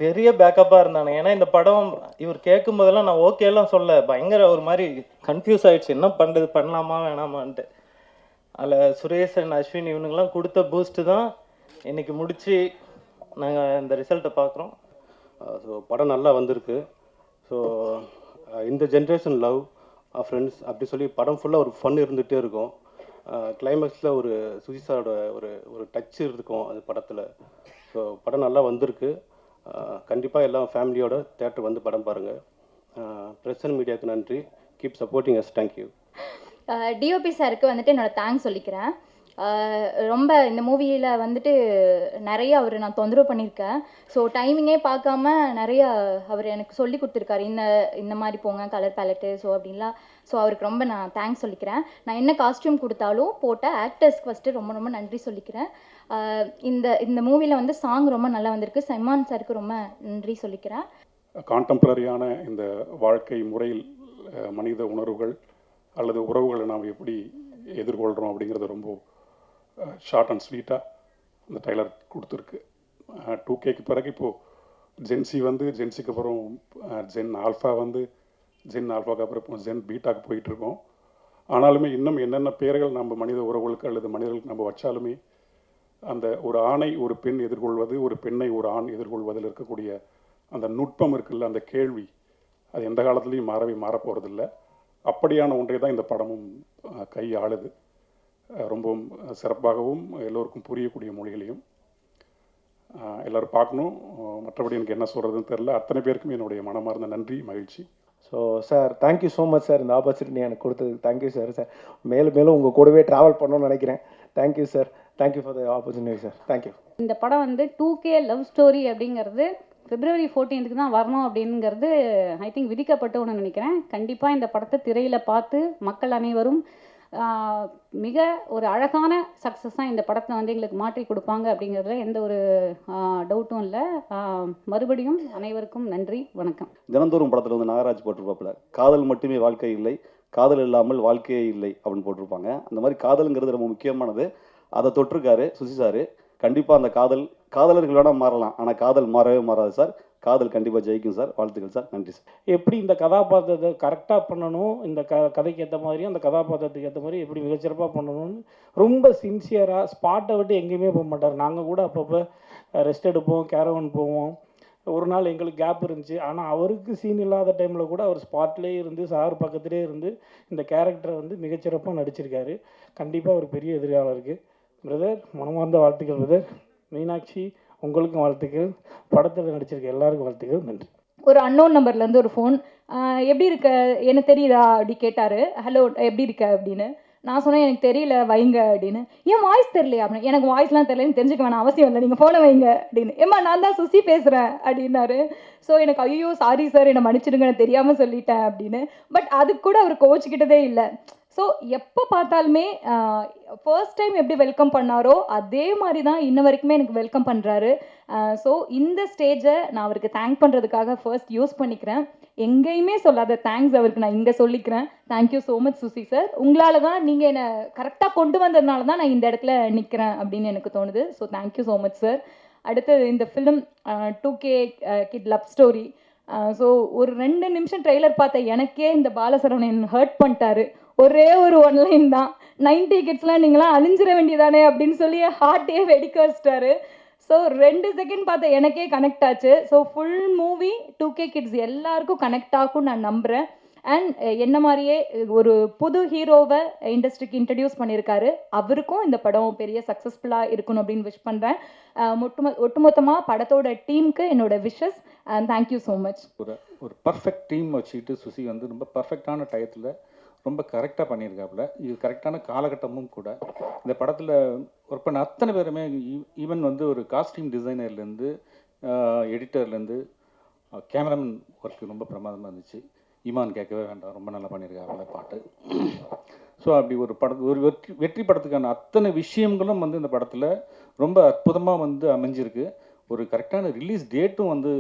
பெரிய பேக்கப்பாக இருந்தானு. ஏன்னா இந்த படம் இவர் கேட்கும் போதெல்லாம் நான் ஓகேலாம் சொல்ல, பயங்கர ஒரு மாதிரி கன்ஃபியூஸ் ஆகிடுச்சு, என்ன பண்ணுறது, பண்ணலாமா வேணாமான்ட்டு. அதில் சுரேஷ் அண்ட் அஸ்வின் இவனுங்கெல்லாம் கொடுத்த பூஸ்ட்டு தான் இன்றைக்கி முடித்து நாங்கள் இந்த ரிசல்ட்டை பார்க்குறோம். ஸோ படம் நல்லா வந்திருக்கு. ஸோ இந்த ஜென்ரேஷன் லவ் ஃப்ரெண்ட்ஸ் அப்படி சொல்லி படம் ஃபுல்லாக ஒரு ஃபன் இருந்துகிட்டே இருக்கும். கிளைமேக்ஸில் ஒரு சுஜிசாரோட ஒரு ஒரு டச் இருக்கும் அது படத்தில். ஸோ படம் நல்லா வந்திருக்கு. கண்டிப்பாக எல்லாம் ஃபேமிலியோட தேட்டர் வந்து படம் பாருங்கள். ப்ரெஸ் அண்ட் மீடியாவுக்கு நன்றி. Keep supporting us. Thank you. DOP சாருக்கு வந்துட்டு என்னோட தேங்க்ஸ் சொல்லிக்கிறேன். ரொம்ப இந்த மூவியில் வந்துட்டு நிறைய அவர் நான் தொந்தரவு பண்ணியிருக்கேன். ஸோ டைமிங்கே பார்க்காம நிறைய அவர் எனக்கு சொல்லி கொடுத்துருக்காரு, இந்த மாதிரி போங்க கலர் பேலட்டு ஸோ அப்படின்லாம். ஸோ அவருக்கு ரொம்ப நான் தேங்க்ஸ் சொல்லிக்கிறேன். நான் என்ன காஸ்டியூம் கொடுத்தாலும் போட்ட ஆக்டர்ஸ்க்கு ஃபஸ்ட்டு ரொம்ப ரொம்ப நன்றி சொல்லிக்கிறேன். இந்த மூவியில் வந்து சாங் ரொம்ப நல்லா வந்திருக்கு. சைமான் சாருக்கு ரொம்ப நன்றி சொல்லிக்கிறேன். கான்டெம்பரரியான இந்த வாழ்க்கை முறையில் மனித உணர்வுகள் அல்லது உறவுகளை நாம் எப்படி எதிர்கொள்கிறோம் அப்படிங்கிறது ரொம்ப ஷார்ட் அண்ட் ஸ்வீட்டாக அந்த ட்ரைலர் கொடுத்துருக்கு. 2Kக்கு பிறகு இப்போது ஜென்சி வந்து ஜென்சிக்கு அப்புறம் ஜென் ஆல்ஃபா வந்து ஜென் ஆல்ஃபாக்கு அப்புறம் இப்போ ஜென் பீட்டாக்கு போயிட்டுருக்கோம். ஆனாலுமே இன்னும் என்னென்ன பேர்கள் நம்ம மனித உறவுகளுக்கு அல்லது மனிதர்களுக்கு நம்ம வச்சாலுமே அந்த ஒரு ஆணை ஒரு பெண் எதிர்கொள்வது, ஒரு பெண்ணை ஒரு ஆண் எதிர்கொள்வதில் இருக்கக்கூடிய அந்த நுட்பம் இருக்குல்ல, அந்த கேள்வி, அது எந்த காலத்துலேயும் மாறப்போகிறதில்ல. அப்படியான ஒன்றை தான் இந்த படமும் கையாளுது. ரொம்பவும் சிறப்பாகவும் எல்லோருக்கும் புரியக்கூடிய மொழிகளையும் எல்லோரும் பார்க்கணும். மற்றபடி எனக்கு என்ன சொல்கிறதுன்னு தெரில. அத்தனை பேருக்கும் என்னுடைய மனமார்ந்த நன்றி, மகிழ்ச்சி. So sir, thank you so much sir, இந்த ஆப்பர்ச்சுனிட்டி எனக்கு கொடுத்ததுக்கு தேங்க்யூ சார். சார் மேலும் மேலும் உங்கள் கூடவே ட்ராவல் பண்ணணும்னு நினைக்கிறேன். Thank you sir, thank you for the opportunity sir. Thank you. இந்த படம் வந்து 2K லவ் ஸ்டோரி அப்படிங்கிறது February 14th தான் வரணும் அப்படிங்கிறது ஐ திங்க் விதிக்கப்பட்ட ஒன்று நினைக்கிறேன். கண்டிப்பாக இந்த படத்தை திரையில் பார்த்து மக்கள் அனைவரும் மிக ஒரு அழகான சக்ஸஸாக இந்த படத்தை வந்து எங்களுக்கு மாற்றி கொடுப்பாங்க அப்படிங்கிறதுல எந்த ஒரு டவுட்டும் இல்லை. மறுபடியும் அனைவருக்கும் நன்றி, வணக்கம். தினந்தோறும் படத்தில் வந்து நாகராஜ் போட்டிருப்பாப்புல, காதல் மட்டுமே வாழ்க்கை இல்லை, காதல் இல்லாமல் வாழ்க்கையே இல்லை அப்படின்னு போட்டிருப்பாங்க. அந்த மாதிரி காதலுங்கிறது ரொம்ப முக்கியமானது. அதை தொட்டிருக்காரு சுசி சார். கண்டிப்பாக அந்த காதலர்கள் வேணால் மாறலாம், ஆனால் காதல் மாறவே மாறாது சார். காதல் கண்டிப்பாக ஜெயிக்கும் சார். வாழ்த்துக்கள் சார். நன்றி சார். எப்படி இந்த கதாபாத்திரத்தை கரெக்டாக பண்ணணும், இந்த கதைக்கு ஏற்ற மாதிரியும் அந்த கதாபாத்திரத்துக்கு ஏற்ற மாதிரி எப்படி மிகச்சிறப்பாக பண்ணணும்னு ரொம்ப சின்சியராக ஸ்பாட்டை விட்டு எங்கேயுமே போக மாட்டார். நாங்கள் கூட அப்பப்போ ரெஸ்ட் எடுப்போம், கேரவன் போவோம். ஒரு நாள் எங்களுக்கு கேப் இருந்துச்சு, ஆனால் அவருக்கு சீன் இல்லாத டைமில் கூட அவர் ஸ்பாட்லேயே இருந்து சார் பக்கத்துலேயே இருந்து இந்த கேரக்டரை வந்து மிகச்சிறப்பாக நடிச்சிருக்காரு. கண்டிப்பாக ஒரு பெரிய எதிர்காலம் இருக்குது. பிரதர், மனமார்ந்த வாழ்த்துக்கள் பிரதர். மீனாட்சி, உங்களுக்கும் வாழ்த்துக்கள். படத்தில் நடிச்சிருக்க எல்லாருக்கும் வாழ்த்துக்கள். நன்றி. ஒரு அன்னோன் நம்பர்லேருந்து ஒரு ஃபோன், எப்படி இருக்க, எனக்கு தெரியுதா அப்படி கேட்டார். ஹலோ எப்படி இருக்க அப்படின்னு நான் சொன்னேன், எனக்கு தெரியல வைங்க அப்படின்னு. ஏன் வாய்ஸ் தெரியலையா அப்படின்னு. எனக்கு வாய்ஸ்லாம் தெரியலன்னு தெரிஞ்சுக்க வேணாம், அவசியம் இல்லை, நீங்கள் ஃபோனை வைங்க அப்படின்னு. ஏம்மா நான் தான் சுசி பேசுகிறேன் அப்படின்னாரு. ஸோ எனக்கு ஐயோ சாரி சார், என்னை மன்னிச்சிடுங்க, நான் தெரியாமல் சொல்லிட்டேன் அப்படின்னு. பட் அதுக்கு கூட அவர் கோச்சிக்கிட்டதே இல்லை. ஸோ எப்போ பார்த்தாலுமே ஃபர்ஸ்ட் டைம் எப்படி வெல்கம் பண்ணாரோ அதே மாதிரி தான் இன்ன வரைக்குமே எனக்கு வெல்கம் பண்ணுறாரு. ஸோ இந்த ஸ்டேஜை நான் அவருக்கு தேங்க் பண்ணுறதுக்காக ஃபர்ஸ்ட் யூஸ் பண்ணிக்கிறேன். எங்கேயுமே சொல்லாத தேங்க்ஸ் அவருக்கு நான் இங்கே சொல்லிக்கிறேன். Thank you so much Susi sir. உங்களால் தான், நீங்கள் என்னை கரெக்டாக கொண்டு வந்ததுனால தான் நான் இந்த இடத்துல நிற்கிறேன் அப்படின்னு எனக்கு தோணுது. So thank you so much sir. அடுத்து இந்த film 2K kid love story. So ஒரு 2 நிமிஷம் ட்ரெய்லர் பார்த்த எனக்கே இந்த பாலசரவணன் ஹர்ட் பண்ணிட்டாரு. ஒரே ஒரு ஒன்லைன் தான், 90 கிட்ஸ்லாம் நீங்களாம் அழிஞ்சிட வேண்டியதானே அப்படின்னு சொல்லி ஹார்ட்டே வெடிக்க வச்சிட்டாரு. ஸோ 2 செகண்ட் பார்த்த எனக்கே கனெக்ட் ஆச்சு. So full movie 2K kids எல்லாருக்கும் கனெக்ட் ஆகும் நான் நம்புகிறேன். அண்ட் என்ன மாதிரியே ஒரு புது ஹீரோவை இண்டஸ்ட்ரிக்கு இன்ட்ரடியூஸ் பண்ணியிருக்காரு. அவருக்கும் இந்த படம் பெரிய சக்ஸஸ்ஃபுல்லாக இருக்கணும் அப்படின்னு விஷ் பண்ணுறேன். ஒட்டுமொத்தமாக படத்தோட டீமுக்கு என்னோட wishes and thank you so much. ஒரு பர்ஃபெக்ட் டீம் வச்சுக்கிட்டு சுசி வந்து ரொம்ப பர்ஃபெக்டான டயத்தில் ரொம்ப கரெக்டாக பண்ணியிருக்காப்புல. இது கரெக்டான காலகட்டமும் கூட. இந்த படத்தில் ஒர்க் பண்ண அத்தனை பேருமே, ஈவன் வந்து ஒரு காஸ்டியூம் டிசைனர்லேருந்து எடிட்டர்லேருந்து கேமராமேன் ஒர்க்கு ரொம்ப பிரமாதமாக இருந்துச்சு. ஈமான் கேட்கவே வேண்டாம், ரொம்ப நல்லா பண்ணியிருக்காப்புல பாட்டு. ஸோ அப்படி ஒரு ஒரு வெற்றி படத்துக்கான அத்தனை விஷயங்களும் வந்து இந்த படத்தில் ரொம்ப அற்புதமாக வந்து அமைஞ்சிருக்கு. ஒரு கரெக்டான ரிலீஸ் டேட்டும் வந்து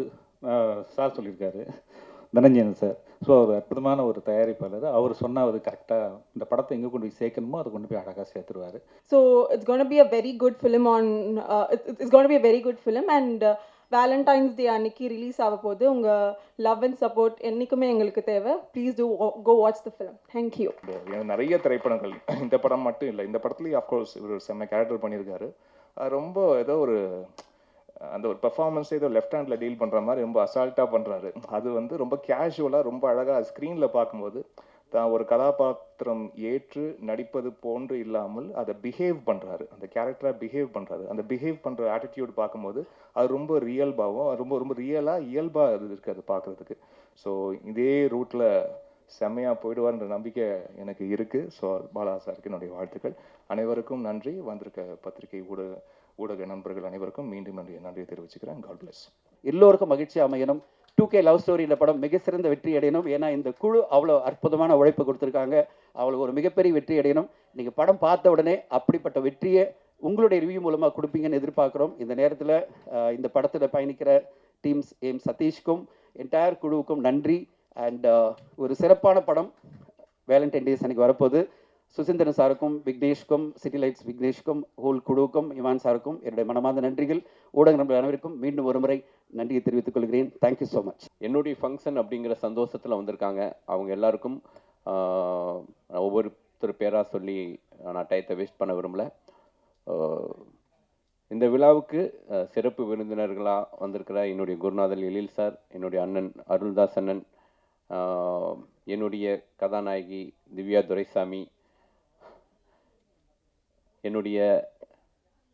சார் சொல்லியிருக்காரு, தனஞ்சயன் சார். ஸோ ஒரு அற்புதமான ஒரு தயாரிப்பாளர். அவர் சொன்னால் அது கரெக்டாக இந்த படத்தை எங்கே கொண்டு போய் சேர்க்கணுமோ அதை கொண்டு போய் அழகாக சேர்த்துருவார். So it's gonna be a very good film and it's gonna be a very good film. And Valentine's day அன்னைக்கு ரிலீஸ் ஆக போகுது. உங்கள் லவ் அண்ட் சப்போர்ட் என்றைக்குமே எங்களுக்கு தேவை. Please do go watch the film. Thank you. நிறைய திரைப்படங்கள், இந்த படம் மட்டும் இல்லை, இந்த படத்துலேயும் அஃப்கோர்ஸ் இவர் செம்ம கேரக்டர் பண்ணியிருக்காரு. ரொம்ப ஏதோ ஒரு அந்த ஒரு பெர்ஃபார்மன்ஸே ஏதோ லெஃப்ட் ஹேண்டில் டீல் பண்ணுற மாதிரி ரொம்ப அசால்ட்டாக பண்ணுறாரு. அது வந்து ரொம்ப கேஷுவலாக ரொம்ப அழகாக ஸ்க்ரீனில் பார்க்கும்போது தான் ஒரு கதாபாத்திரம் ஏற்று நடிப்பது போன்று இல்லாமல் அதை பிஹேவ் பண்ணுறாரு, அந்த கேரக்டராக பிஹேவ் பண்ணுறாரு. அந்த பிஹேவ் பண்ணுற ஆட்டிடியூட் பார்க்கும்போது அது ரொம்ப ரியல்பாகவும் ரொம்ப ரொம்ப ரியலாக இயல்பாக அது இருக்குது அது பார்க்குறதுக்கு. ஸோ இதே ரூட்டில் செம்மையாக போயிடுவார்ன்ற நம்பிக்கை எனக்கு இருக்குது. ஸோ பாலா சாருக்கு என்னுடைய வாழ்த்துக்கள். அனைவருக்கும் நன்றி. வந்திருக்க பத்திரிகை ஊடக நண்பர்கள் அனைவருக்கும் மீண்டும் நன்றியை தெரிவிச்சுக்கிறேன். God bless. எல்லோருக்கும் மகிழ்ச்சி அமையணும். 2K லவ் ஸ்டோரி இந்த படம் மிக சிறந்த வெற்றி அடையணும். ஏன்னா இந்த குழு அவ்வளோ அற்புதமான உழைப்பு கொடுத்துருக்காங்க. அவளுக்கு ஒரு மிகப்பெரிய வெற்றி அடையணும். நீங்கள் படம் பார்த்த உடனே அப்படிப்பட்ட வெற்றியை உங்களுடைய ரிவ்யூ மூலமாக கொடுப்பீங்கன்னு எதிர்பார்க்குறோம். இந்த நேரத்தில் இந்த படத்தில் பயணிக்கிற டீம்ஸ் சதீஷ்க்கும் என்டையர் குழுவுக்கும் நன்றி. அண்ட் ஒரு சிறப்பான படம் வேலண்டைன் டேஸ் அன்றைக்கி வரப்போகுது. சுசீந்திரன் சாருக்கும் விக்னேஷ்க்கும் சிட்டி லைட்ஸ் விக்னேஷ்க்கும் ஹோல் குழுவுக்கும் இவான் சாருக்கும் என்னுடைய மனமார்ந்த நன்றிகள். ஊடக நண்பர்கள் அனைவருக்கும் மீண்டும் ஒரு முறை நன்றியை தெரிவித்துக் கொள்கிறேன். Thank you so much. என்னுடைய ஃபங்க்ஷன் அப்படிங்கிற சந்தோஷத்தில் வந்திருக்காங்க. அவங்க எல்லாருக்கும் ஒவ்வொருத்தர் பேராக சொல்லி நான் டயத்தை வேஸ்ட் பண்ண விரும்பலை. இந்த விழாவுக்கு சிறப்பு விருந்தினர்களாக வந்திருக்கிற என்னுடைய குருநாதர் எழில் சார், என்னுடைய அண்ணன் அருள்தாஸ் அண்ணன், என்னுடைய கதாநாயகி திவ்யா துரைசாமி, என்னுடைய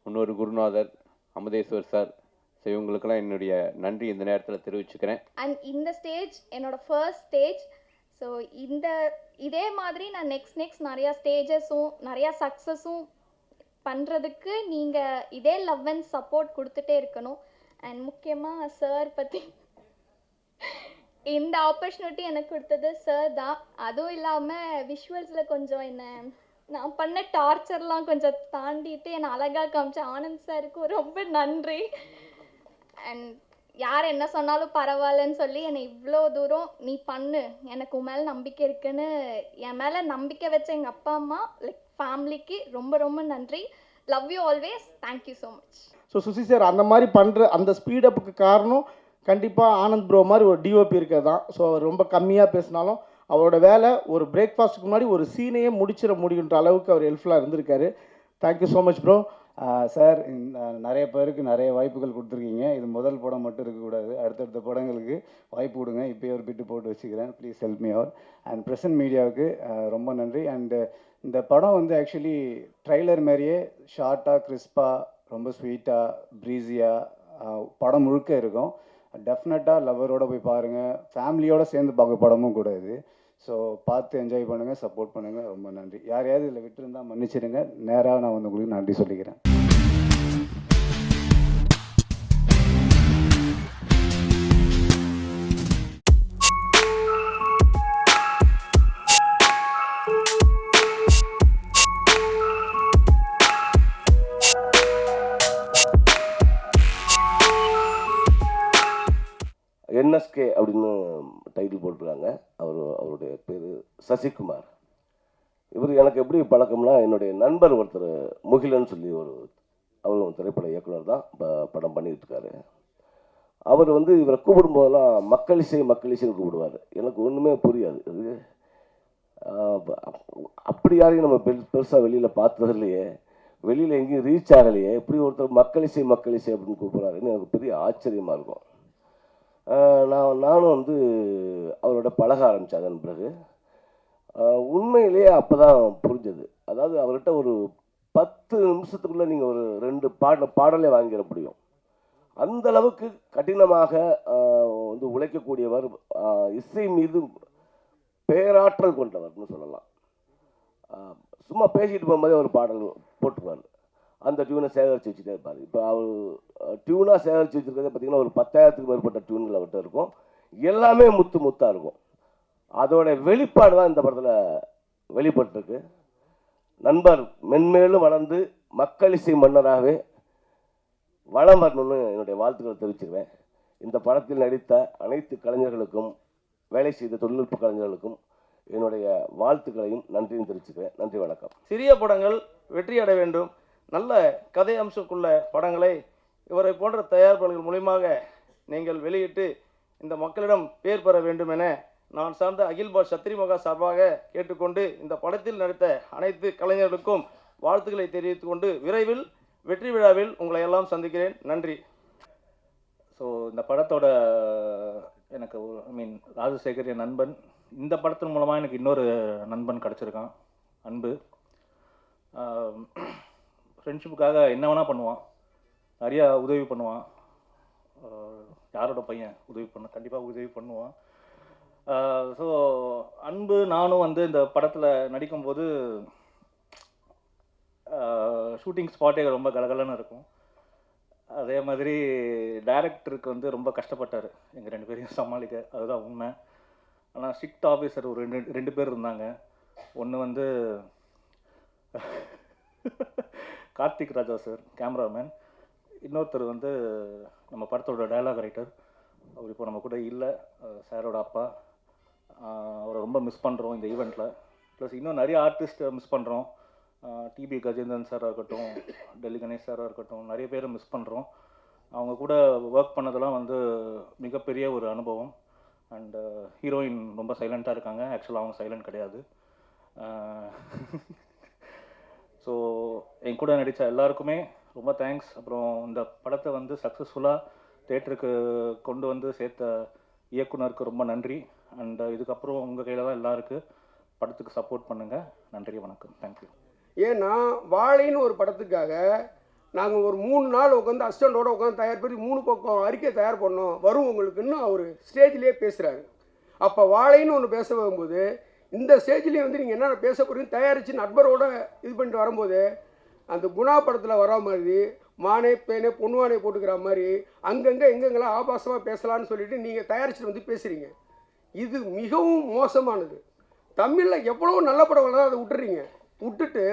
இன்னொரு குருநாதர் அமுதேஸ்வர் சார், ஸோ இவங்களுக்கெல்லாம் என்னுடைய நன்றி இந்த நேரத்தில் தெரிவிச்சுக்கிறேன். அண்ட் இந்த ஸ்டேஜ் என்னோட ஃபர்ஸ்ட் ஸ்டேஜ். ஸோ இதே மாதிரி நான் நெக்ஸ்ட் நிறையா ஸ்டேஜஸும் நிறையா சக்ஸஸும் பண்ணுறதுக்கு நீங்கள் இதே லவ் அண்ட் சப்போர்ட் கொடுத்துட்டே இருக்கணும். அண்ட் முக்கியமாக சார் பற்றி இந்த ஆப்பர்ச்சுனிட்டி எனக்கு கொடுத்தது சார் தான். அதுவும் இல்லாமல் விஷுவல்ஸில் கொஞ்சம் நான் பண்ண டார்ச்சர்லாம் கொஞ்சம் தாண்டிட்டு என்னை அழகாக காமிச்ச ஆனந்த் சாருக்கு ரொம்ப நன்றி. அண்ட் யார் என்ன சொன்னாலும் பரவாயில்லன்னு சொல்லி என்னை இவ்வளோ தூரம் நீ பண்ணு, எனக்கு உன் மேலே நம்பிக்கை இருக்குன்னு என் மேலே நம்பிக்கை வச்ச எங்கள் அப்பா அம்மா லைக் ஃபேமிலிக்கு ரொம்ப ரொம்ப நன்றி. Love you always. Thank you so much. So Susi sir அந்த மாதிரி பண்ணுற அந்த ஸ்பீடப்புக்கு காரணம் கண்டிப்பாக ஆனந்த் ப்ரோ மாதிரி ஒரு டிஓபி இருக்கிறது தான். ஸோ அவர் ரொம்ப கம்மியாக பேசினாலும் அவரோட வேலை ஒரு பிரேக்ஃபாஸ்ட்டுக்கு முன்னாடி ஒரு சீனையே முடிச்சிட முடியுன்ற அளவுக்கு அவர் ஹெல்ப்ஃபுல்லாக இருந்திருக்காரு. Thank you so much bro. Sir, நிறைய பேருக்கு நிறைய வாய்ப்புகள் கொடுத்துருக்கீங்க. இது முதல் படம் மட்டும் இருக்கக்கூடாது, அடுத்தடுத்த படங்களுக்கு வாய்ப்பு கொடுங்க. இப்போயே ஒரு பிட்டு போட்டு வச்சுக்கிறேன். Please help me out. And present மீடியாவுக்கு ரொம்ப நன்றி. அண்டு இந்த படம் வந்து ஆக்சுவலி ட்ரைலர் மாதிரியே ஷார்ட்டாக கிறிஸ்பாக ரொம்ப ஸ்வீட்டாக ப்ரீஸியாக படம் முழுக்க இருக்கும். டெஃபினட்டாக லவ்வரோடு போய் பாருங்கள். ஃபேமிலியோடு சேர்ந்து பார்க்க படமும் கூட இது. ஸோ பார்த்து என்ஜாய் பண்ணுங்கள், சப்போர்ட் பண்ணுங்கள். ரொம்ப நன்றி. யாரையாவது இதில் விட்டுருந்தால் மன்னிச்சிடுங்க. நேராக நான் வந்து உங்களுக்கு நன்றி சொல்லிக்கிறேன். என்எஸ்கே அப்படின்னு டைட்டில் போட்டிருக்காங்க. அவருடைய பேர் சசிகுமார். இவர் எனக்கு எப்படி பழக்கம்னா, என்னுடைய நண்பர் ஒருத்தர் முகிலன்னு சொல்லி அவரும் திரைப்பட இயக்குனர் தான், படம் பண்ணிகிட்டு இருக்காரு. அவர் வந்து இவரை கூப்பிடும்போதெல்லாம் மக்களிசைன்னு கூப்பிடுவார். எனக்கு ஒன்றுமே புரியாது. அது அப்படி யாரையும் நம்ம பெருசாக வெளியில் பார்த்தது இல்லையே, வெளியில் எங்கேயும் ரீச் ஆகலையே, இப்படி ஒருத்தர் மக்களிசை அப்படின்னு கூப்பிட்றாருன்னு எனக்கு பெரிய ஆச்சரியமாக இருக்கும். நானும் வந்து அவரோட பழக ஆரம்பித்தேன். அதன் பிறகு உண்மையிலேயே அப்போ தான் புரிஞ்சது. அதாவது அவர்கிட்ட ஒரு 10 நிமிஷத்துக்குள்ளே நீங்கள் ஒரு 2 பாடலே வாங்கிட முடியும். அந்த அளவுக்கு கடினமாக வந்து உழைக்கக்கூடியவர், இசை மீது பேராற்றல் கொண்டவர்னு சொல்லலாம். சும்மா பேசிட்டு போகும்போதே ஒரு பாடல் போட்டுருவார். அந்த டியூனை சேகரித்து வச்சுட்டே இருப்பார். இப்போ அவர் டியூனாக சேகரித்து வச்சுருக்கிறத பார்த்திங்கன்னா ஒரு 10,000க்கு மேற்பட்ட டியூன்கள் அவர்கிட்ட இருக்கும். எல்லாமே முத்தாக இருக்கும். அதோட வெளிப்பாடு தான் இந்த படத்தில் வெளிப்பட்டிருக்கு. நண்பர் மென்மேலும் வளர்ந்து மக்களிசை மன்னராகவே வளம் வரணும்னு என்னுடைய வாழ்த்துக்களை தெரிவிச்சுக்குவேன். இந்த படத்தில் நடித்த அனைத்து கலைஞர்களுக்கும், வேலை செய்த தொழில்நுட்ப கலைஞர்களுக்கும் என்னுடைய வாழ்த்துக்களையும் நன்றியும் தெரிவிச்சுக்குவேன். நன்றி, வணக்கம். சிறிய படங்கள் வெற்றி அடைய வேண்டும். நல்ல கதை அம்சக்குள்ள படங்களை இவரை போன்ற தயாரிப்பாளர்கள் மூலியமாக நீங்கள் வெளியிட்டு இந்த மக்களிடம் பேர் பெற வேண்டும் என நான் சார்ந்த அகில் பாஷ் சத்திரி மகா சார்பாக கேட்டுக்கொண்டு இந்த படத்தில் நடித்த அனைத்து கலைஞர்களுக்கும் வாழ்த்துக்களை தெரிவித்துக் கொண்டு விரைவில் வெற்றி விழாவில் உங்களை எல்லாம் சந்திக்கிறேன். நன்றி. ஸோ இந்த படத்தோட எனக்கு ராஜசேகர் என் நண்பன். இந்த படத்தின் மூலமாக எனக்கு இன்னொரு நண்பன் கிடச்சிருக்கான். அன்பு. ஃப்ரெண்ட்ஷிப்புக்காக என்ன வேணால் பண்ணுவான், நிறையா உதவி பண்ணுவான். யாரோட பையன் உதவி கண்டிப்பாக உதவி பண்ணுவான். ஸோ அன்பு நானும் இந்த படத்தில் நடிக்கும்போது ஷூட்டிங் ஸ்பாட்டே ரொம்ப கலகலன்னு இருக்கும். அதே மாதிரி டைரக்டருக்கு ரொம்ப கஷ்டப்பட்டார் எங்கள் 2 பேரையும் சமாளிக்க. அதுதான் உண்மை. ஆனால் ஸ்ட்ரிக்ட் ஆஃபீஸர் ஒரு ரெண்டு பேர் இருந்தாங்க. ஒன்று கார்த்திக் ராஜா சார் கேமராமேன், இன்னொருத்தர் நம்ம படத்தோட டயலாக் ரைட்டர். அவர் இப்போ நம்ம கூட இல்லை, சாரோட அப்பா. அவரை ரொம்ப மிஸ் பண்ணுறோம் இந்த ஈவெண்ட்டில். ப்ளஸ் இன்னும் நிறைய ஆர்டிஸ்ட்டை மிஸ் பண்ணுறோம். டிபி கஜேந்திரன் சாராக இருக்கட்டும், டெல்லி கணேஷ் சாராக இருக்கட்டும், நிறைய பேரை மிஸ் பண்ணுறோம். அவங்க கூட ஒர்க் பண்ணதெல்லாம் மிகப்பெரிய ஒரு அனுபவம். அண்டு ஹீரோயின் ரொம்ப சைலண்ட்டாக இருக்காங்க. ஆக்சுவலாக அவங்க சைலண்ட் கிடையாது. ஸோ என் கூட நடித்த எல்லாருக்குமே ரொம்ப தேங்க்ஸ். அப்புறம் இந்த படத்தை சக்ஸஸ்ஃபுல்லாக தேட்டருக்கு கொண்டு சேர்த்த இயக்குனருக்கு ரொம்ப நன்றி. அண்ட் இதுக்கப்புறம் உங்கள் கையில் தான் எல்லாம் இருக்குது. படத்துக்கு சப்போர்ட் பண்ணுங்கள். நன்றி, வணக்கம், தேங்க்யூ. ஏன்னா வாழைன்னு ஒரு படத்துக்காக நாங்கள் ஒரு 3 நாள் உட்காந்து அசிஸ்டண்டோடு உட்காந்து தயார் பண்ணி 3 பக்கம் அறிக்கை தயார் பண்ணோம் வரும் உங்களுக்குன்னு அவர் ஸ்டேஜ்லேயே பேசுகிறாரு. அப்போ வாழைன்னு ஒன்று பேச வரும்போது இந்த ஸ்டேஜ்லேயே நீங்கள் என்னென்ன பேச போகிறீங்க தயாரித்து நண்பரோட இது பண்ணிட்டு வரும்போது அந்த குணா படத்தில் வரா மாதிரி மானே பேனே பொண்ணுவானே போட்டுக்கிற மாதிரி அங்கங்கே எங்கெங்கெல்லாம் ஆபாசமாக பேசலான்னு சொல்லிட்டு நீங்கள் தயாரிச்சுட்டு பேசுகிறீங்க. இது மிகவும் மோசமானது. தமிழில் எவ்வளோ நல்ல படம் தான் அதை விட்டுட்டு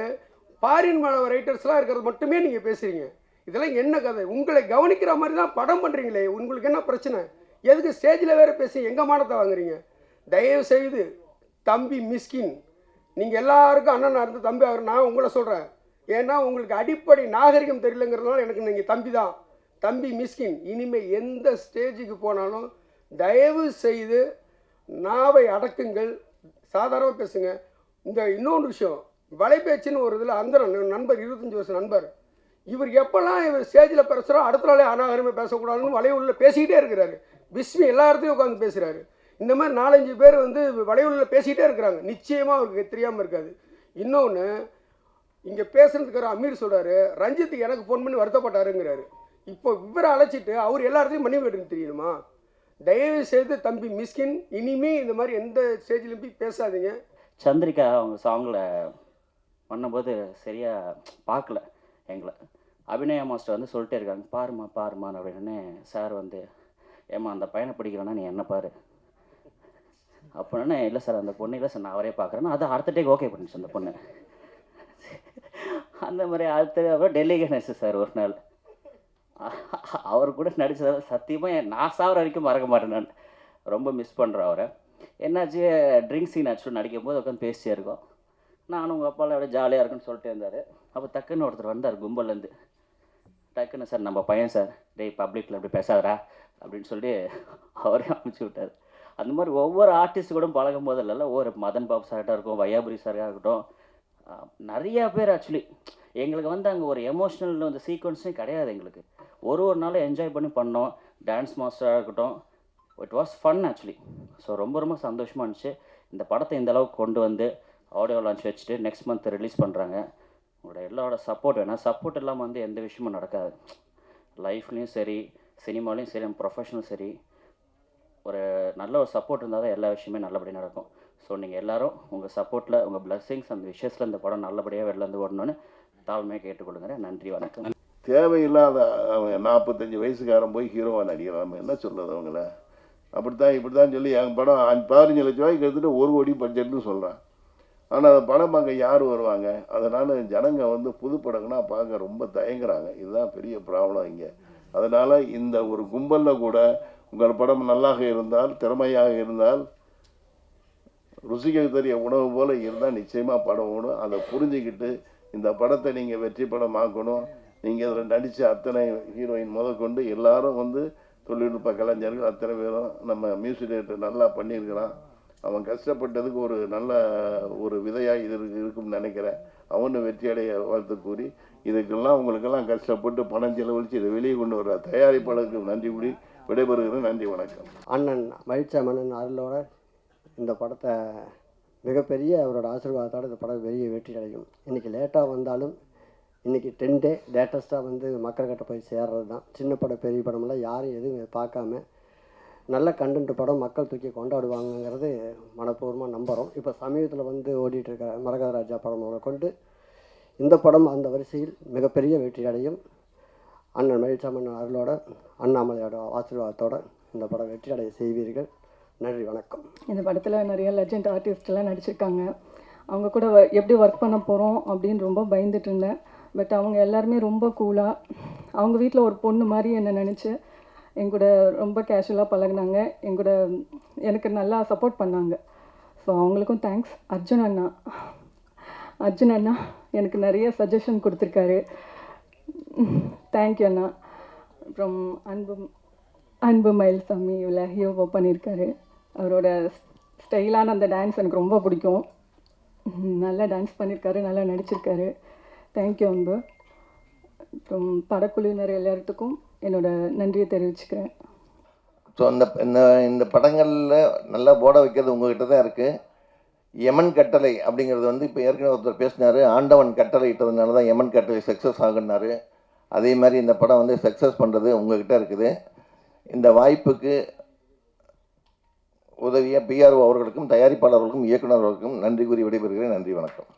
ஃபாரின் ரைட்டர்ஸ்லாம் இருக்கிறது மட்டுமே நீங்கள் பேசுகிறீங்க. இதெல்லாம் என்ன கதை? உங்களை கவனிக்கிற மாதிரி தான் படம் பண்ணுறீங்களே, உங்களுக்கு என்ன பிரச்சனை? எதுக்கு ஸ்டேஜில் வேறு பேசி எங்கள் மானத்தை வாங்குறீங்க? தயவு செய்து தம்பி மிஸ்கின், நீங்கள் எல்லாருக்கும் அண்ணனாக இருந்து தம்பி அவர் நான் உங்களை சொல்கிறேன். ஏன்னா உங்களுக்கு அடிப்படை நாகரிகம் தெரியலங்கிறதுனால எனக்கு நீங்கள் தம்பி தான். தம்பி மிஸ்கின், இனிமேல் எந்த ஸ்டேஜுக்கு போனாலும் தயவு செய்து நாவை அடக்குங்கள், சாதாரணமாக பேசுங்க. இந்த இன்னொன்று விஷயம், வலைபேச்சுன்னு ஒரு இதில் அந்த நண்பர் 25 வருஷம் நண்பர், இவர் எப்போல்லாம் இவர் ஸ்டேஜில் பேசுகிறோ அடுத்த நாளே அனாகரமே பேசக்கூடாதுன்னு வலையுள்ள பேசிக்கிட்டே இருக்கிறாரு. விஸ்மி எல்லா இடத்தையும் உட்காந்து பேசுகிறாரு. இந்த மாதிரி 4-5 பேர் வலையுள்ள பேசிக்கிட்டே இருக்கிறாங்க. நிச்சயமாக அவருக்கு தெரியாமல் இருக்காது. இன்னொன்று, இங்கே பேசுகிறதுக்கு அமீர் சொல்கிறாரு ரஞ்சித்துக்கு எனக்கு ஃபோன் பண்ணி வருத்தப்பட்டாருங்கிறாரு. இப்போ இவரை அழைச்சிட்டு அவர் எல்லா இடத்தையும் மன்னிப்பு கேட்டுன்னு தெரியணுமா? தயவு செய்து தம்பி மிஸ்கின், இனிமே இந்த மாதிரி எந்த ஸ்டேஜ்லையும் போய் பேசாதீங்க. சந்திரிகா அவங்க சாங்கில் பண்ணும்போது சரியாக பார்க்கல எங்களை. அபிநயா மாஸ்டர் சொல்லிட்டே இருக்காங்க, பாருமான்னு அப்படின்னு. சார் ஏம்மா அந்த பையனை பிடிக்கிறேன்னா நீ என்ன பாரு அப்படின்னா, இல்லை சார் அந்த பொண்ணு இல்லை சார் நான் அவரே பார்க்குறேன்னா அது அடுத்த டேக் ஓகே பண்ணிச்சு அந்த பொண்ணு. அந்த மாதிரி அப்புறம் டெல்லி கணேஷ் சார் ஒரு நாள் அவர் கூட நடித்ததால் சத்தியமாக நான் சாவர வரைக்கும் மறக்க மாட்டேன். நான் ரொம்ப மிஸ் பண்ணுறேன் அவரை. என்னாச்சு, ட்ரிங்க் சீன் ஆக்சுவலாக நடிக்கும் போது உட்காந்து பேசிட்டே இருக்கோம். நானும் உங்கள் அப்பாவில் அப்படியே ஜாலியாக இருக்குன்னு சொல்லிட்டு இருந்தார். அப்போ டக்குன்னு ஒருத்தர் வந்தார் கும்பல்லேருந்து. டக்குன்னு சார் நம்ம பையன் சார், டேய் பப்ளிக்கில் அப்படி பேசாதரா அப்படின்னு சொல்லி அவரே அனுப்பிச்சி விட்டார். அந்த மாதிரி ஒவ்வொரு ஆர்டிஸ்ட் கூட பழகும் போது இல்லைல்ல, ஒரு மதன் பாபு சார்ட்டாக இருக்கும், வையாபுரி சாராக இருக்கட்டும், நிறையா பேர் ஆக்சுவலி எங்களுக்கு அங்கே ஒரு எமோஷ்னல் சீக்வன்ஸும் கிடையாது. எங்களுக்கு ஒரு நாளும் என்ஜாய் பண்ணி பண்ணோம். டான்ஸ் மாஸ்டராக இருக்கட்டும், it was fun actually. So ரொம்ப ரொம்ப சந்தோஷமாக இருந்துச்சு. இந்த படத்தை இந்த அளவுக்கு கொண்டு ஆடியோ லான்ச் வச்சுட்டு நெக்ஸ்ட் மந்த் ரிலீஸ் பண்ணுறாங்க. உங்களோட எல்லாரோட சப்போர்ட் வேணும். சப்போர்ட் இல்லாமல் எந்த விஷயமும் நடக்காது. லைஃப்லேயும் சரி, சினிமாலேயும் சரி, ப்ரொஃபஷனும் சரி, ஒரு நல்ல ஒரு சப்போர்ட் இருந்தால் தான் எல்லா விஷயமே நல்லபடியாக நடக்கும். ஸோ நீங்கள் எல்லோரும் உங்கள் சப்போர்ட்டில், உங்கள் பிளஸ்ஸிங்ஸ், அந்த விஷயத்தில் இந்த படம் நல்லபடியாக வெளிலேருந்து ஓடணும்னு தாழ்மையாக கேட்டுக்கொள்ளுங்க. நன்றி, வணக்கம். தேவையில்லாத 45 வயசுக்காரன் போய் ஹீரோவாக நடிக்கிறான், நம்ம என்ன சொல்கிறது அவங்கள? அப்படித்தான் இப்படித்தான் சொல்லி என் படம் 15 லட்ச ரூபாய்க்கு எடுத்துகிட்டு 1 கோடி பட்ஜெட்னு சொல்கிறான். ஆனால் அந்த படம் பார்க்க யார் வருவாங்க? அதனால் ஜனங்க புது படங்கன்னா பார்க்க ரொம்ப தயங்குறாங்க. இதுதான் பெரிய ப்ராப்ளம் இங்கே. அதனால் இந்த ஒரு கும்பலில் கூட உங்கள் படம் நல்லாக இருந்தால், திறமையாக இருந்தால், ருசிக்க தெரிய உணவு போல் இருந்தால் நிச்சயமாக படம் ஓடும். அதை புரிஞ்சுக்கிட்டு இந்த படத்தை நீங்கள் வெற்றி படம் ஆக்கணும். நீங்கள் அதில் நடித்த அத்தனை ஹீரோயின் முதற்கொண்டு எல்லாரும் வந்து தொழில்நுட்ப கலைஞர்கள் அத்தனை பேரும் நம்ம மியூசிக் டைரக்டர் நல்லா பண்ணியிருக்கிறான். அவன் கஷ்டப்பட்டதுக்கு ஒரு நல்ல ஒரு விதையாக இது இருக்கும்னு நினைக்கிறேன். அவனு வெற்றியடைய வாழ்த்து கூறி இதுக்கெல்லாம் உங்களுக்கெல்லாம் கஷ்டப்பட்டு பணம் செலவழித்து இதை வெளியே கொண்டு வர தயாரிப்பாளருக்கு நன்றி கூடி விடைபெறுகிறேன். நன்றி, வணக்கம். அண்ணன் மகிழ்ச்சாமண்ணன் அருளோட இந்த படத்தை மிகப்பெரிய அவரோட ஆசீர்வாதத்தோடு இந்த படம் பெரிய வெற்றி அடையும். இன்றைக்கி லேட்டாக வந்தாலும் இன்றைக்கி 10 டே லேட்டஸ்ட்டாக வந்து மக்கள்கிட்ட போய் சேர்றது தான். சின்ன படம் பெரிய படமெல்லாம் யாரும் எதுவும் பார்க்காம நல்ல கண்டென்ட் படம் மக்கள் தூக்கி கொண்டாடுவாங்கங்கிறது மனப்பூர்வமாக நம்புகிறோம். இப்போ சமீபத்தில் வந்து ஓடிட்டுருக்கிற மரகத ராஜா படம் கொண்டு இந்த படம் அந்த வரிசையில் மிகப்பெரிய வெற்றி அடையும். அண்ணன் மகிழ்ச்சாமண்ணன் அருளோட அண்ணாமலையோட ஆசீர்வாதத்தோடு இந்த படம் வெற்றி அடைய செய்வீர்கள். நன்றி, வணக்கம். இந்த படத்தில் நிறைய லெஜண்ட் ஆர்டிஸ்ட்லாம் நடிச்சிருக்காங்க. அவங்க கூட எப்படி ஒர்க் பண்ண போகிறோம் அப்படின்னு ரொம்ப பயந்துட்டு இருந்தேன். பட் அவங்க எல்லாருமே ரொம்ப கூலாக அவங்க வீட்டில் ஒரு பொண்ணு மாதிரி என்னை நினச்சி எங்கூட ரொம்ப கேஷுவலாக பழகினாங்க. எங்கூட எனக்கு நல்லா சப்போர்ட் பண்ணாங்க. ஸோ அவங்களுக்கும் தேங்க்ஸ். அர்ஜுன் அண்ணா எனக்கு நிறைய சஜஷன் கொடுத்துருக்காரு. தேங்க்யூ அண்ணா. அப்புறம் அன்பு மயில்சாமி இவ்வளோ ஹீரோ பண்ணியிருக்காரு. அவரோட ஸ்டைலான அந்த டான்ஸ் எனக்கு ரொம்ப பிடிக்கும். நல்லா டான்ஸ் பண்ணியிருக்காரு, நல்லா நடிச்சிருக்காரு. தேங்க்யூ அன்பு. அப்புறம் படக்குழுவினர் எல்லாத்துக்கும் என்னோட நன்றியை தெரிவிச்சுக்கிறேன். ஸோ இந்த படங்களில் நல்லா போட வைக்கிறது உங்ககிட்ட தான் இருக்குது. யமன் கட்டளை அப்படிங்கிறது வந்து இப்போ ஏற்கனவே ஒருத்தர் பேசினார். ஆண்டவன் கட்டளை இட்டதுனால தான் யமன் கட்டளை சக்ஸஸ் ஆகுனாரு. அதே மாதிரி இந்த படம் வந்து சக்ஸஸ் பண்ணுறது உங்ககிட்ட இருக்குது. இந்த வாய்ப்புக்கு உதவிய பிஆர்ஓ அவர்களுக்கும் தயாரிப்பாளர்களுக்கும் இயக்குநர்களுக்கும் நன்றி கூறி விடைபெறுகிறேன். நன்றி, வணக்கம்.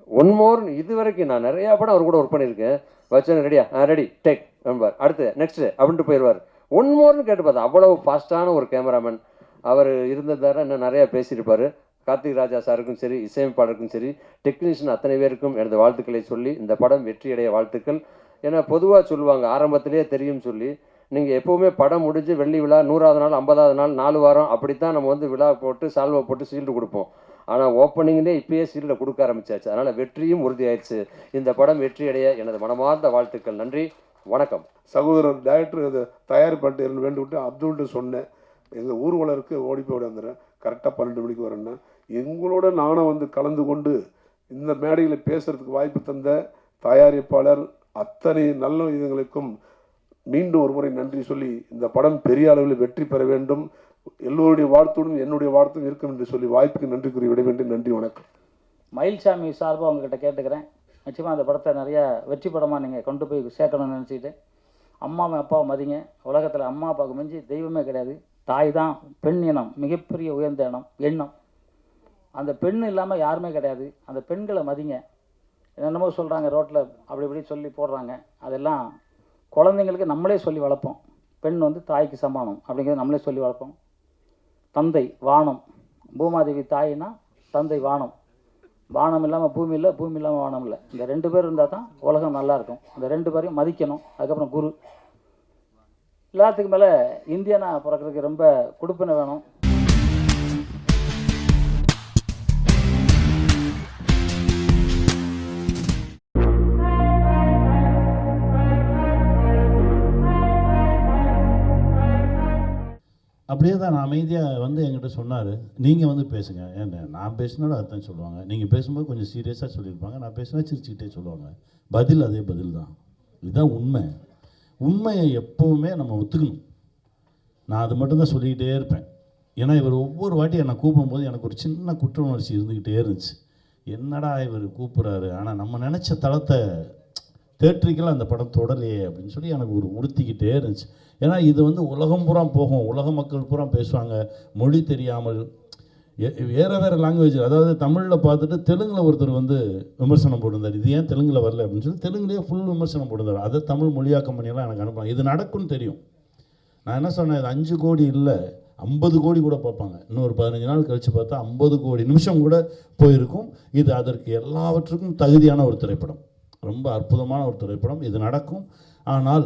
ஒன் மோர் இது வரைக்கும் நான் நிறையா படம் அவர் கூட ஒர்க் பண்ணியிருக்கேன். வச்சேன் ரெடியா ரெடி டேக் நம்பர் அடுத்து நெக்ஸ்ட்டு அப்படின்ட்டு போயிடுவார். ஒன் மோர்னு கேட்டு பார்த்தா அவ்வளவு ஃபாஸ்ட்டான ஒரு கேமராமேன் அவர் இருந்ததார இன்னும் நிறையா பேசியிருப்பார். கார்த்திக் ராஜா சாருக்கும் சரி, இசையமைப்பாளருக்கும் சரி, டெக்னீஷியன் அத்தனை பேருக்கும் எனது வாழ்த்துக்களை சொல்லி இந்த படம் வெற்றியடைய வாழ்த்துக்கள். ஏன்னா பொதுவாக சொல்லுவாங்க ஆரம்பத்திலேயே தெரியும் சொல்லி, நீங்கள் எப்போவுமே படம் முடிஞ்சு வெள்ளி விழா 100வது நாள் 50வது நாள் 4 வாரம் அப்படித்தான் நம்ம வந்து விழா போட்டு சால்வை போட்டு சீல்டு கொடுப்போம். ஆனால் ஓப்பனிங்லேயே இப்பயே சீல்டை கொடுக்க ஆரம்பிச்சாச்சு. அதனால் வெற்றியும் உறுதியாயிடுச்சு. இந்த படம் வெற்றியடைய எனது மனமார்ந்த வாழ்த்துக்கள். நன்றி, வணக்கம். சகோதரர் டைரக்டர் அதை தயார் பண்ணிட்டு வேண்டும் விட்டு அப்துல்ட்டு சொன்னேன். எங்கள் ஊர்வலருக்கு ஓடி போய் வந்துடுறேன், கரெக்டாக 12 மணிக்கு வரேன்னா எங்களோட நானும் வந்து கலந்து கொண்டு இந்த மேடையில் பேசுகிறதுக்கு வாய்ப்பு தந்த தயாரிப்பாளர் அத்தனை நல்ல இதுங்களுக்கும் மீண்டும் ஒரு முறை நன்றி சொல்லி இந்த படம் பெரிய அளவில் வெற்றி பெற வேண்டும், எல்லோருடைய வாழ்த்துடன் என்னுடைய வாழ்த்தும் இருக்கும் என்று சொல்லி வாய்ப்புக்கு நன்றி கூறி விட வேண்டும். நன்றி, வணக்கம். மயில்சாமி சார்பாக உங்ககிட்ட கேட்டுக்கிறேன். நிச்சயமாக அந்த படத்தை நிறையா வெற்றி படமாக நீங்கள் கொண்டு போய் சேர்க்கணும்னு நினச்சிக்கிட்டு அம்மாவை அப்பாவை மதிங்க. உலகத்தில் அம்மா அப்பாவுக்கு மிஞ்சி தெய்வமே கிடையாது. தாய் தான் பெண் இனம், மிகப்பெரிய உயர்ந்த எண்ணம். அந்த பெண் இல்லாமல் யாருமே கிடையாது. அந்த பெண்களை மதிங்க. என்னென்னமோ சொல்கிறாங்க ரோட்டில் அப்படி இப்படி சொல்லி போடுறாங்க. அதெல்லாம் குழந்தைங்களுக்கு நம்மளே சொல்லி வளர்ப்போம். பெண் வந்து தாய்க்கு சமானம் அப்படிங்கிறத நம்மளே சொல்லி வளர்ப்போம். தந்தை வானம், பூமாதேவி தாயினா தந்தை வானம். வானம் இல்லாமல் பூமி இல்லை, பூமி இல்லாமல் வானம் இல்லை. இந்த 2 பேர் இருந்தால் தான் உலகம் நல்லாயிருக்கும். அந்த 2 பேரையும் மதிக்கணும். அதுக்கப்புறம் குரு. எல்லாத்துக்கு மேலே இந்தியனா பிறக்கிறதுக்கு ரொம்ப கொடுப்பினை வேணும். அப்படியே தான் நான் அமைதியாக வந்து என்கிட்ட சொன்னார், நீங்கள் வந்து பேசுங்க. ஏன்னா நான் பேசினோட அர்த்தம் சொல்லுவாங்க, நீங்கள் பேசும்போது கொஞ்சம் சீரியஸாக சொல்லியிருப்பாங்க, நான் பேசினா சிரிச்சுக்கிட்டே சொல்லுவாங்க. பதில் அதே பதில் தான். இதுதான் உண்மை. உண்மையை எப்போவுமே நம்ம ஒத்துக்கணும். நான் அது மட்டும்தான் சொல்லிக்கிட்டே இருப்பேன். ஏன்னா இவர் ஒவ்வொரு வாட்டி என்னை கூப்பிடும்போது எனக்கு ஒரு சின்ன குற்ற உணர்ச்சி இருந்துக்கிட்டே இருந்துச்சு. என்னடா இவர் கூப்பிட்றாரு, ஆனால் நம்ம நினச்ச தளத்தை தேட்டரிக்கெல்லாம் அந்த படம் தொடலையே அப்படின்னு சொல்லி எனக்கு ஒரு உறுத்திக்கிட்டே இருந்துச்சு. ஏன்னா இது வந்து உலகம் பூரா போகும், உலக மக்கள் பூரா பேசுவாங்க. மொழி தெரியாமல் வேறு லாங்குவேஜ், அதாவது தமிழில் பார்த்துட்டு தெலுங்கில் ஒருத்தர் வந்து விமர்சனம் போட்டிருந்தார். இது ஏன் தெலுங்கில் வரல அப்படின்னு சொல்லி தெலுங்குலேயே ஃபுல் விமர்சனம் போட்டிருந்தார். அதை தமிழ் மொழியாக்கம் பண்ணியெல்லாம் எனக்கு அனுப்புவாங்க. இது நடக்கும்னு தெரியும். நான் என்ன சொன்னேன், இது 5 கோடி இல்லை 50 கோடி கூட பார்ப்பாங்க. இன்னொரு 15 நாள் கழித்து பார்த்தா 50 கோடி நிமிஷம் கூட போயிருக்கும். இது அதற்கு எல்லாவற்றுக்கும் தகுதியான ஒரு திரைப்படம், ரொம்ப அற்புதமான ஒரு திரைப்படம். இது நடக்கும். ஆனால்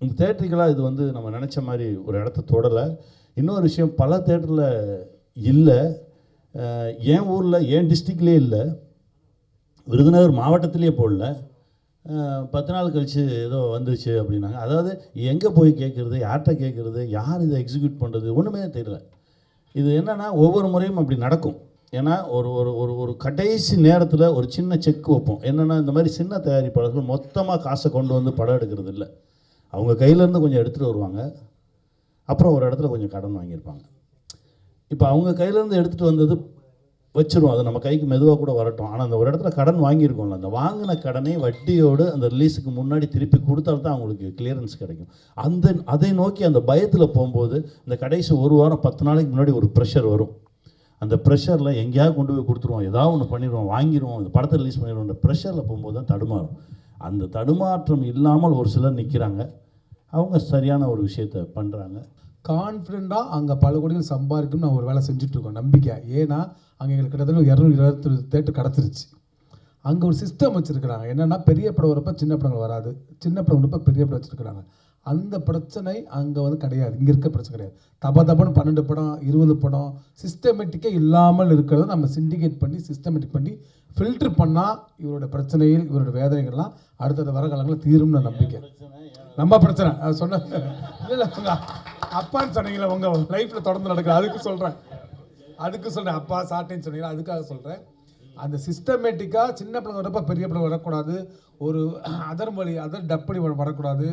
இந்த தேட்டருக்கெல்லாம் இது வந்து நம்ம நினச்ச மாதிரி ஒரு இடத்த தொடலை. இன்னொரு விஷயம், பல தேட்டரில் இல்லை, என் ஊரில் என் டிஸ்ட்ரிக்ட்லேயே இல்லை, விருதுநகர் மாவட்டத்திலே போடல, 10 நாள் கழித்து ஏதோ வந்துருச்சு அப்படின்னாங்க. அதாவது எங்கே போய் கேட்குறது, யார்கிட்ட கேட்குறது, யார் இதை எக்ஸிக்யூட் பண்ணுறது, ஒன்றுமே தெரியல. இது என்னென்னா ஒவ்வொரு முறையும் அப்படி நடக்கும். ஏன்னா ஒரு ஒரு ஒரு ஒரு கடைசி நேரத்தில் ஒரு சின்ன செக் வைப்போம். என்னென்னா இந்த மாதிரி சின்ன தயாரிப்பாளர்கள் மொத்தமாக காசை கொண்டு வந்து படம் எடுக்கிறது இல்லை. அவங்க கையிலேருந்து கொஞ்சம் எடுத்துகிட்டு வருவாங்க, அப்புறம் ஒரு இடத்துல கொஞ்சம் கடன் வாங்கியிருப்பாங்க. இப்போ அவங்க கையிலேருந்து எடுத்துகிட்டு வந்தது வச்சுருவோம், அது நம்ம கைக்கு மெதுவாக கூட வரட்டும். ஆனால் அந்த ஒரு இடத்துல கடன் வாங்கியிருக்கோம்ல, அந்த வாங்கின கடனை வட்டியோடு அந்த ரிலீஸுக்கு முன்னாடி திருப்பி கொடுத்தால்தான் அவங்களுக்கு கிளியரன்ஸ் கிடைக்கும். அதை நோக்கி அந்த பயத்தில் போகும்போது இந்த கடைசி ஒரு வாரம் 10 நாளைக்கு முன்னாடி ஒரு ப்ரெஷர் வரும். அந்த ப்ரெஷரில் எங்கேயாவது கொண்டு போய் கொடுத்துருவோம், ஏதாவது ஒன்று பண்ணிடுவோம், வாங்கிடுவோம், இந்த படத்தை ரிலீஸ் பண்ணிடுவோம். அந்த ப்ரெஷரில் போகும்போது தான் தடுமாறும். அந்த தடுமாற்றம் இல்லாமல் ஒரு சிலர் நிற்கிறாங்க, அவங்க சரியான ஒரு விஷயத்தை பண்ணுறாங்க. கான்ஃபிடெண்ட்டாக அங்கே பல கோடிகள் சம்பாதிக்கும் நான் ஒரு வேலை செஞ்சுட்ருக்கோம், நம்பிக்கை. ஏன்னா அங்கே எங்களுக்கு கிட்டத்தட்ட 220 தேட்டர் கிடச்சிருச்சு. அங்கே ஒரு சிஸ்டம் வச்சுருக்கிறாங்க. என்னென்னா பெரிய படம் வரப்போ சின்ன படங்கள் வராது, சின்ன படம் வரப்போ பெரிய படம் வச்சுருக்கிறாங்க. அந்த பிரச்சனை அங்கே வந்து கிடையாது, இங்கே இருக்க பிரச்சனை கிடையாது. தபன்னு 12 படம் 20 படம் சிஸ்டமேட்டிக்கே இல்லாமல் இருக்கிறத நம்ம சிண்டிகேட் பண்ணி சிஸ்டமேட்டிக் பண்ணி ஃபில்ட்ரு பண்ணால் இவரோட பிரச்சனைகள் இவரோட வேதனைகள்லாம் அடுத்தது வர காலங்களில் தீரும்னு நம்பிக்கை. நம்ம பிரச்சனை அது சொன்ன இல்லை உங்கள் அப்பான்னு சொன்னீங்களா, உங்கள் லைஃப்பில் தொடர்ந்து நடக்குது, அதுக்கு சொல்கிறேன். அப்பா சாட்டின்னு சொன்னீங்களா, அதுக்காக சொல்கிறேன். அந்த சிஸ்டமேட்டிக்காக சின்ன படம் வரப்போ பெரிய படம் வரக்கூடாது, ஒரு அதர் டப்படி வரக்கூடாது.